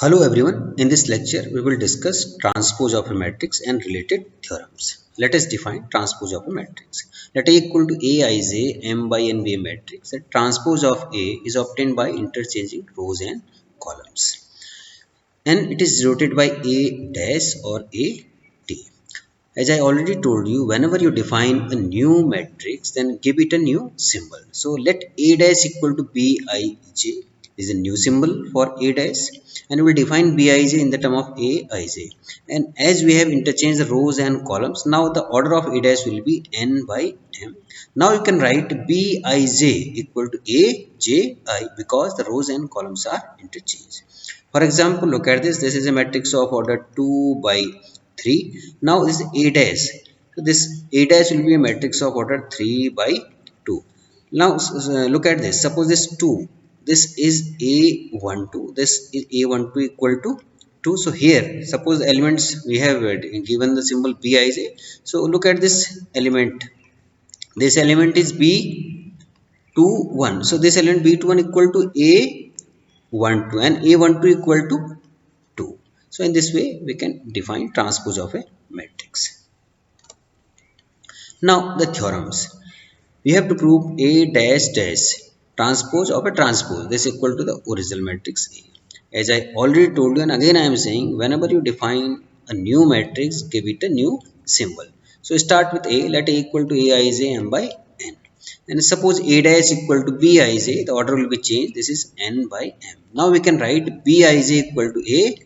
Hello everyone, in this lecture we will discuss transpose of a matrix and related theorems. Let us define transpose of a matrix. Let A equal to Aij M by N be a matrix. The transpose of A is obtained by interchanging rows and columns. And it is denoted by A dash or A T. As I already told you, whenever you define a new matrix, then give it a new symbol. So let A dash equal to Bij is a new symbol for A dash, and we will define Bij in the term of Aij. And as we have interchanged the rows and columns, now the order of A dash will be n by m. Now you can write Bij equal to Aj because the rows and columns are interchanged. For example, look at this. This is a matrix of order 2 by 3. Now this is A dash. So this A dash will be a matrix of order 3 by 2. Now look at this. Suppose this 2. This is A12. This is A12 equal to 2. So here, suppose the elements we have given the symbol Bij. So look at this element. This element is B21. So this element B21 equal to A12 and A12 equal to 2. So in this way we can define transpose of a matrix. Now the theorems. We have to prove A dash dash transpose of a transpose. This is equal to the original matrix A. As I already told you, and again I am saying, whenever you define a new matrix, give it a new symbol. So start with A. Let A equal to Aij m by n. And suppose A dash equal to Bij, the order will be changed. This is n by m. Now we can write Bij equal to Aj.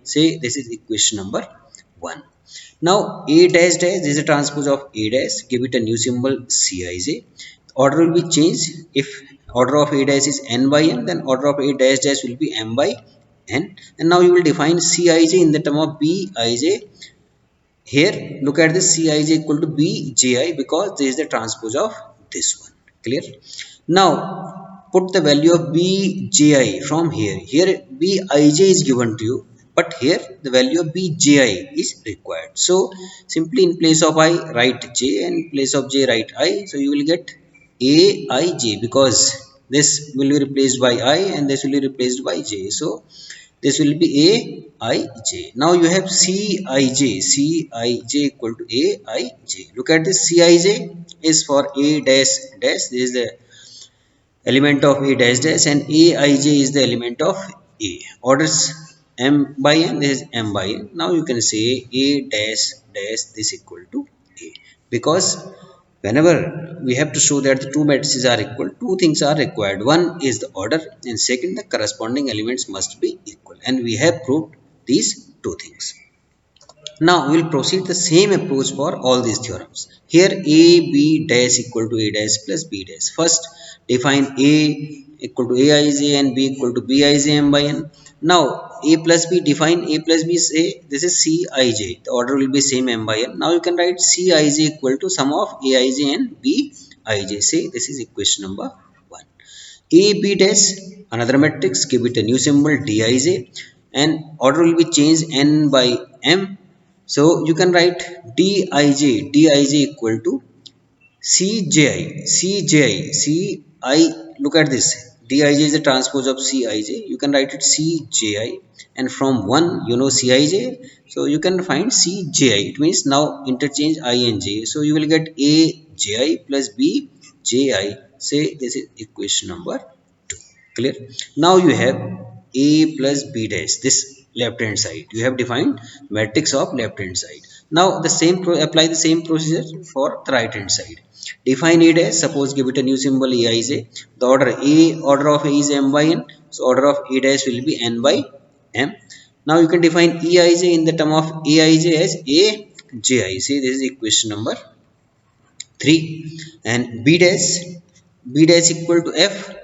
Say this is equation number 1. Now A dash dash, this is a transpose of A dash. Give it a new symbol Cij. Order will be changed. If order of A dash is n by m, then order of A dash dash will be m by n. And now you will define Cij in the term of Bij. Here, look at this Cij equal to Bji because this is the transpose of this one. Clear? Now, put the value of Bji from here. Here, Bij is given to you, but here the value of Bji is required. So, simply in place of I, write j, and in place of j, write I. So, you will get Aij because this will be replaced by I and this will be replaced by j. So, this will be Aij. Now you have Cij equal to Aij. Look at this, Cij is for A dash dash. This is the element of A dash dash, and Aij is the element of A. Orders m by n. This is m by n. Now you can say A dash dash this equal to A because whenever we have to show that the two matrices are equal, two things are required. One is the order, and second, the corresponding elements must be equal. And we have proved these two things. Now we will proceed the same approach for all these theorems. Here A B dash equal to A dash plus B dash. First define A equal to Aij and B equal to Bij m by n. Now A plus B, define A plus B, say this is Cij. The order will be same m by n. Now you can write Cij equal to sum of Aij and Bij. Say this is equation number 1. A B dash, another matrix, give it a new symbol Dij, and order will be changed n by m. So you can write Dij equal to Cji. Look at this. Dij is the transpose of Cij. You can write it Cji, and from 1 you know Cij, so you can find Cji. It means now interchange I and j. So you will get Aj plus Bji. Say this is equation number 2. Clear? Now you have A plus B dash, this left hand side. You have defined matrix of left hand side. Now the same apply the same procedure for the right hand side. Define A dash. Suppose give it a new symbol Aij. The order of A is m by n. So order of A dash will be n by m. Now you can define Eij in the term of Aij as Aj. See this is equation number 3. And B dash equal to F.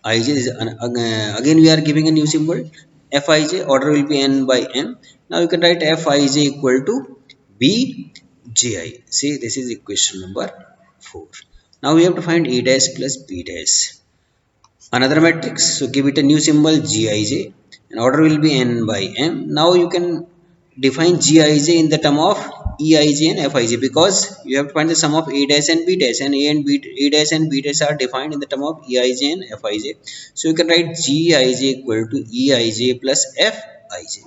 Ij is again we are giving a new symbol Fij. Order will be n by m. Now you can write Fij equal to Bji. See this is equation number 4. Now we have to find A dash plus B dash. Another matrix. So give it a new symbol Gij, and order will be n by m. Now you can define Gij in the term of Eij and Fij, because you have to find the sum of A dash and B dash, and A dash and B dash are defined in the term of Eij and Fij. So you can write Gij equal to Eij plus Fij.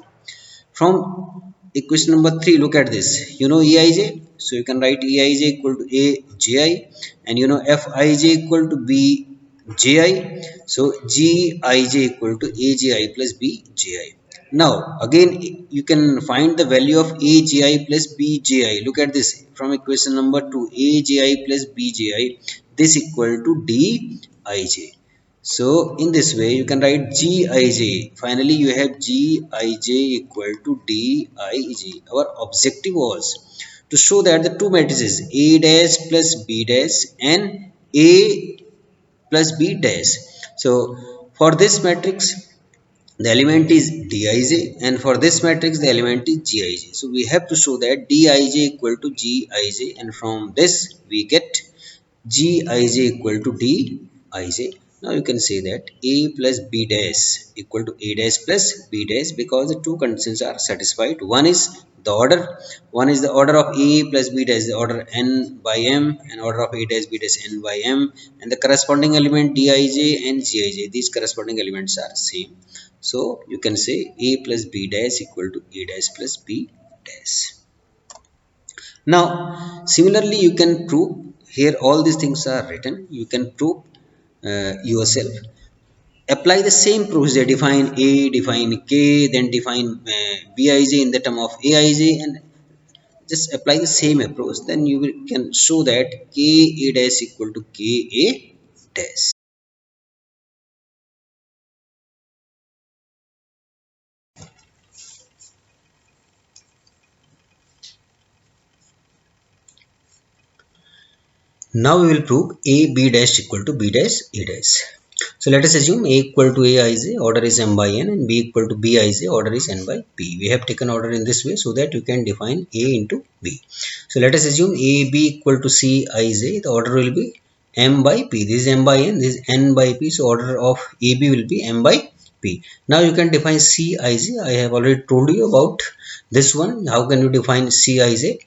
From equation number 3, look at this. You know Eij, so you can write Eij equal to Aji, and you know Fij equal to Bji. So Gij equal to Agi plus Bji. Now again you can find the value of Agi plus Bji. Look at this from equation number 2. Agi plus Bji, this equal to Dij. So in this way you can write Gij. Finally you have Gij equal to Dij. Our objective was to show that the two matrices A dash plus B dash and A plus B dash. So for this matrix the element is Dij, and for this matrix the element is Gij. So we have to show that Dij equal to Gij, and from this we get Gij equal to Dij. Now you can say that A plus B dash equal to A dash plus B dash, because the two conditions are satisfied. One is the order of A plus B dash, the order n by m, and order of A dash B dash n by m, and the corresponding element Dij and Gij, these corresponding elements are same. So you can say A plus B dash equal to A dash plus B dash. Now, similarly, you can prove here all these things are written. You can prove yourself. Apply the same procedure. Define A, define K, then define Bij in the term of Aij, and just apply the same approach. Then you can show that Ka dash equal to Ka dash. Now we will prove A B dash equal to B dash A dash. So let us assume A equal to Aij, order is m by n, and B equal to Bij, order is n by p. We have taken order in this way so that you can define A into B. So let us assume AB equal to Cij, the order will be m by p. This is m by n, this is n by p, so order of AB will be m by p. Now you can define Cij. I have already told you about this one. How can you define Cij?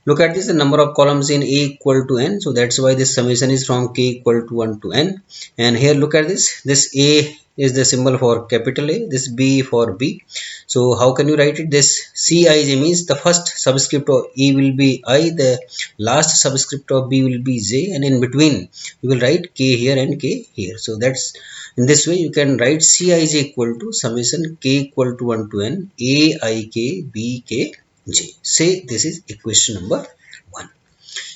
Look at this, the number of columns in A equal to n, so that's why this summation is from k equal to 1 to n. And here look at this A is the symbol for capital A, this B for B. So how can you write it? This Cij means the first subscript of A will be I, the last subscript of B will be J, and in between you will write K here and K here. So that's, in this way you can write Cij equal to summation k equal to 1 to n Aik Bk J. Say this is equation number 1.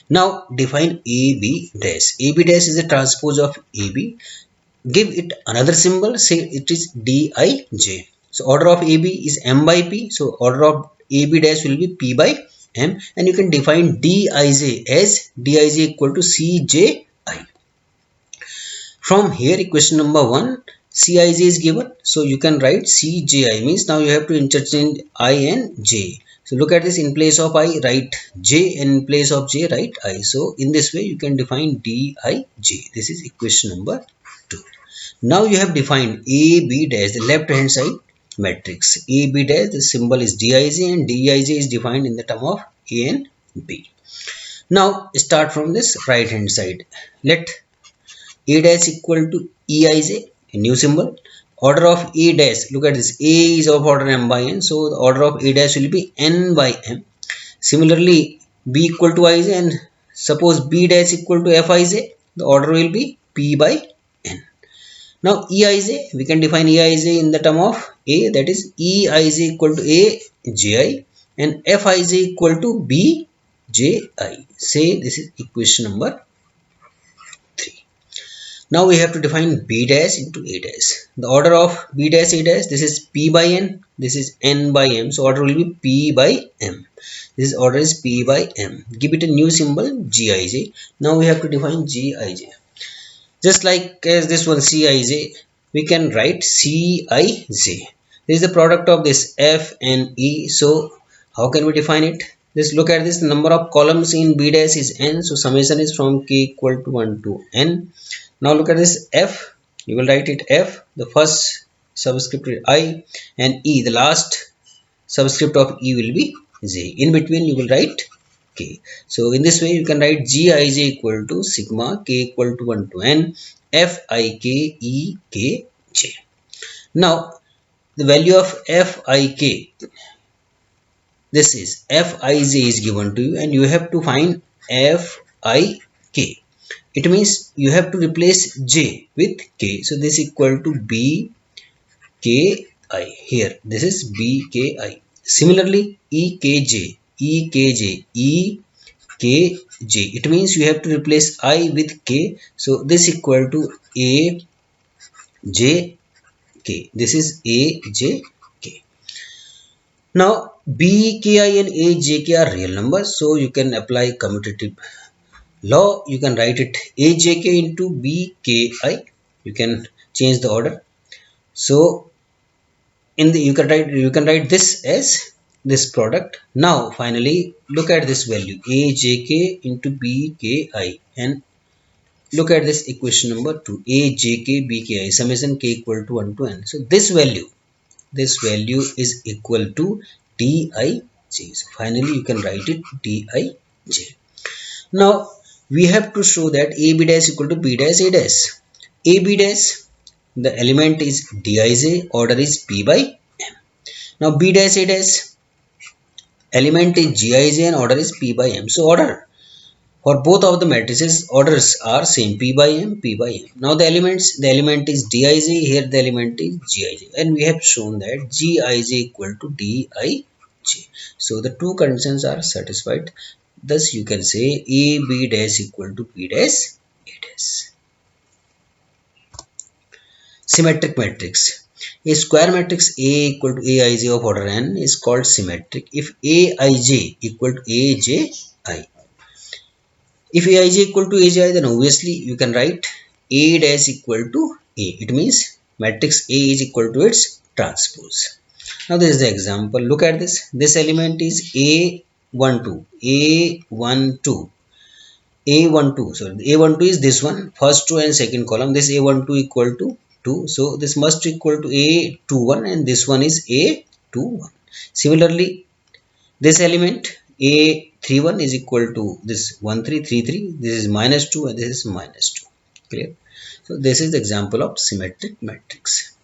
Now define AB dash. AB dash is a transpose of AB. Give it another symbol. Say it is Dij. So order of AB is m by p. So order of AB dash will be p by m. And you can define Dij as Dij equal to Cji. From here equation number 1, Cij is given. So you can write Cji, means now you have to interchange I and j. So look at this, in place of I write j, and in place of j write I. So in this way you can define Dij. This is equation number 2. Now you have defined AB dash, the left hand side matrix. AB dash, the symbol is Dij, and Dij is defined in the term of A and B. Now start from this right hand side. Let A dash equal to Eij, a new symbol. Order of A dash, look at this, A is of order m by n, so the order of A dash will be n by m. Similarly, B equal to Ij, and suppose B dash equal to Fij, the order will be p by n. Now Eij, we can define Eij in the term of A, that is Eij equal to Aj, and Fij equal to Bji. Say this is equation number 3. Now we have to define B dash into A dash. The order of B dash A dash, this is P by N, this is N by M. So order will be P by M. This order is P by M. Give it a new symbol Gij. Now we have to define Gij. Just like as this one Cij, we can write Cij. This is the product of this F and E. So how can we define it? Just look at this, the number of columns in B dash is n, so summation is from k equal to 1 to n. Now look at this F, you will write it F, the first subscript is I, and E, the last subscript of E will be J. In between you will write k. So in this way you can write Gij equal to sigma k equal to 1 to n Fik Ekj. Now the value of Fik, this is Fij is given to you and you have to find Fik. It means you have to replace j with k. So this equal to b k I here. This is b k I. Similarly, ekj, ekj, ekj. It means you have to replace I with k. So this equal to a j k. This is a j k. Now b k I and a j k are real numbers, so you can apply commutative law. You can write it ajk into bki. You can change the order. So in the you can write this as this product. Now finally look at this value ajk into bki and look at this equation number 2 ajk bki summation k equal to 1 to n. So this value is equal to dij. So finally you can write it dij. Now we have to show that ab dash equal to b dash a dash. Ab dash, the element is dij, order is p by m. Now b dash a dash, element is gij and order is p by m. So order for both of the matrices, orders are same, p by m, p by m. Now the element is dij, here the element is gij, and we have shown that gij equal to dij. So the two conditions are satisfied. Thus you can say a b dash equal to b dash a dash. Symmetric matrix. A square matrix A equal to Aij of order n is called symmetric if Aij equal to Aj. If Aij equal to Aj, then obviously you can write A dash equal to A. It means matrix A is equal to its transpose. Now this is the example. Look at this. This element is A12. A12. A12. So A12 is this one, first two and second column. This A12 equal to 2. So this must equal to A21 and this one is A21. Similarly, this element A31 is equal to this 1333. This is minus 2 and this is minus 2. Clear? So this is the example of symmetric matrix.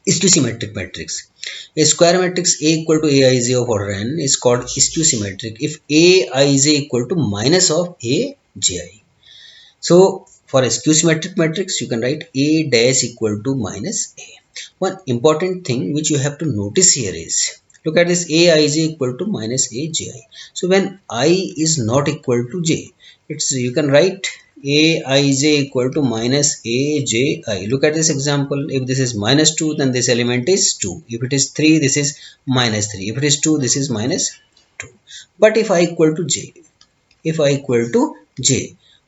Symmetric matrix. A square matrix A equal to Aij of order n is called symmetric if Aij equal to minus of Aj. So for a symmetric matrix, you can write A dash equal to minus A. One important thing which you have to notice here is, look at this Aij equal to minus Aj. So when I is not equal to j, you can write Aij equal to minus Aji. Look at this example. If this is minus 2, then this element is 2. If it is 3, this is minus 3. If it is 2, this is minus 2. But if I equal to j,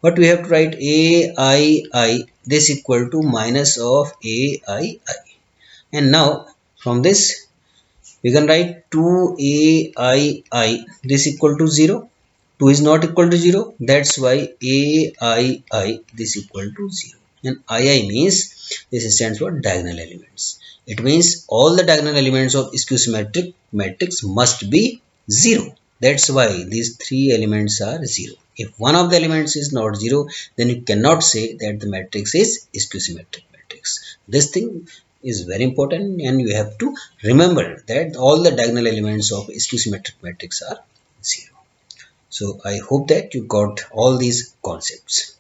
what we have to write Ai, this equal to minus of Aii. And now from this we can write 2Aii, this equal to 0. 2 is not equal to 0. That's why Aii this equal to 0. And Ii means this stands for diagonal elements. It means all the diagonal elements of symmetric matrix must be 0. That's why these three elements are 0. If one of the elements is not 0, then you cannot say that the matrix is symmetric matrix. This thing is very important and you have to remember that all the diagonal elements of symmetric matrix are 0. So I hope that you got all these concepts.